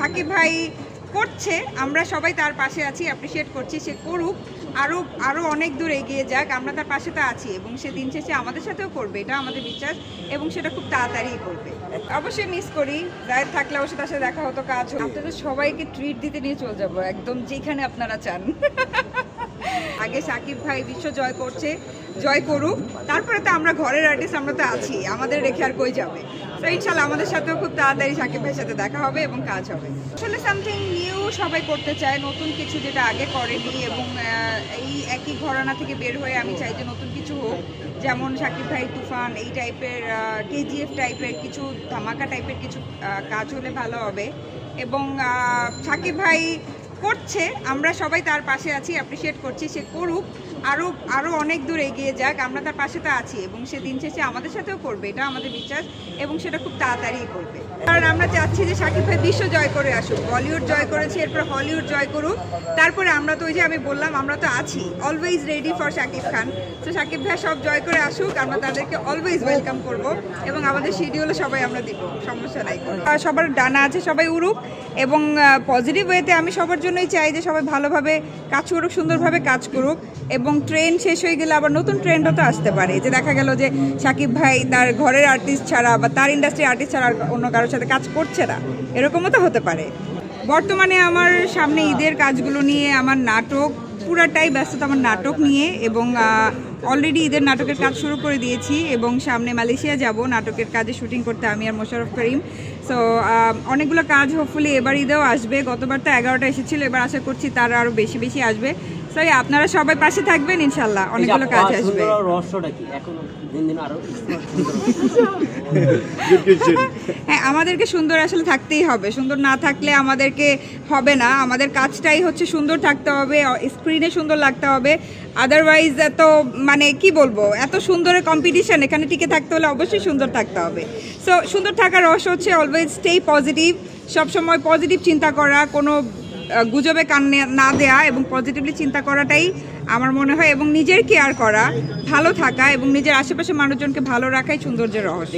সাকিব ভাই করছে, আমরা সবাই তার পাশে আছি, অ্যাপ্রিসিয়েট করছি। সে করুক, আরও অনেক দূর এগিয়ে যাক, আমরা তার পাশে তো আছি এবং সে দিন শেষে আমাদের সাথেও করবে, এটা আমাদের বিশ্বাস এবং সেটা খুব তাড়াতাড়ি করবে। অবশ্যই মিস করি, দায়ের থাকলে অবশ্যই তার সাথে দেখা হতো, কাজ হতো। আপনাদের সবাইকে ট্রিট দিতে নিয়ে চলে যাবো একদম যেখানে আপনারা চান। আগে সাকিব ভাই বিশ্ব জয় করছে, জয় করুক, তারপরে তো আমরা ঘরের আর্টিস্ট, আমরা তো আছি, আমাদের রেখে আর কই যাবে। তো ইনশাল্লাহ আমাদের সাথেও খুব তাড়াতাড়ি সাকিব ভাইয়ের সাথে দেখা হবে এবং কাজ হবে। আসলে সামথিং নিউ সবাই করতে চায়, নতুন কিছু যেটা আগে করেনি, এবং এই একই ঘরানা থেকে বের হয়ে আমি চাই যে নতুন কিছু হোক, যেমন সাকিব ভাই তুফান এই টাইপের, কেজিএফ টাইপের কিছু, ধামাকা টাইপের কিছু কাজ হলে ভালো হবে। এবং সাকিব ভাই করছে, আমরা সবাই তার পাশে আছি, অ্যাপ্রিসিয়েট করছি। সে করুক, আরও অনেক দূর এগিয়ে যাক, আমরা তার পাশে তো আছি এবং সে দিন শেষে আমাদের সাথেও করবে, এটা আমাদের বিশ্বাস এবং সেটা খুব তাড়াতাড়ি করবে। কারণ আমরা চাচ্ছি যে সাকিব ভাই বিশ্ব জয় করে আসুক, বলিউড জয় করেছে, এরপর হলিউড জয় করুক, তারপরে আমরা তো ওই যে আমি বললাম আমরা তো আছি, always ready for Shakib Khan. তো সাকিব ভাই সব জয় করে আসুক, আমরা তাদেরকে অলওয়েজ ওয়েলকাম করব এবং আমাদের শিডিউলে সবাই আমরা দিব, সমস্যা নাই। সবার ডানা আছে, সবাই উড়ুক এবং পজিটিভ ওয়েতে আমি সবার জন্যই চাই যে সবাই ভালোভাবে কাজ করুক, সুন্দরভাবে কাজ করুক, এবং ট্রেন্ড শেষ হয়ে গেলে আবার নতুন ট্রেন্ডও তো আসতে পারে, যে দেখা গেল যে সাকিব ভাই তার ঘরের আর্টিস্ট ছাড়া বা তার ইন্ডাস্ট্রির আর্টিস্ট ছাড়া অন্য কারোর সাথে কাজ করছে না, এরকমও তো হতে পারে। বর্তমানে আমার সামনে ঈদের কাজগুলো নিয়ে আমার নাটক, পুরাটাই ব্যস্ততা আমার নাটক নিয়ে, এবং অলরেডি ঈদের নাটকের কাজ শুরু করে দিয়েছি এবং সামনে মালয়েশিয়া যাব নাটকের কাজে শুটিং করতে, আমি আর মোশাররফ করিম। সো অনেকগুলো কাজ হোপফুলি এবার ঈদেও আসবে, গতবার তো 11টা এসেছিল, এবার আশা করছি তার আরও বেশি বেশি আসবে। সো আপনারা সবাই পাশে থাকবেন, ইনশাল্লাহ অনেকগুলো কাজ আসবে। হ্যাঁ, আমাদেরকে সুন্দর আসলে থাকতেই হবে, সুন্দর না থাকলে আমাদেরকে হবে না, আমাদের কাজটাই হচ্ছে সুন্দর থাকতে হবে, স্ক্রিনে সুন্দর লাগতে হবে, আদারওয়াইজ এত মানে কি বলবো, এত সুন্দরের কম্পিটিশন, এখানে টিকে থাকতে হলে অবশ্যই সুন্দর থাকতে হবে। সো সুন্দর থাকার রহস্য হচ্ছে অলওয়েজ স্টে পজিটিভ, সবসময় পজিটিভ চিন্তা করা, কোনো গুজবে কান না দেয়া এবং পজিটিভলি চিন্তা করাটাই আমার মনে হয়, এবং নিজের কেয়ার করা, ভালো থাকা এবং নিজের আশেপাশে মানুষজনকে ভালো রাখাই সৌন্দর্যের রহস্য।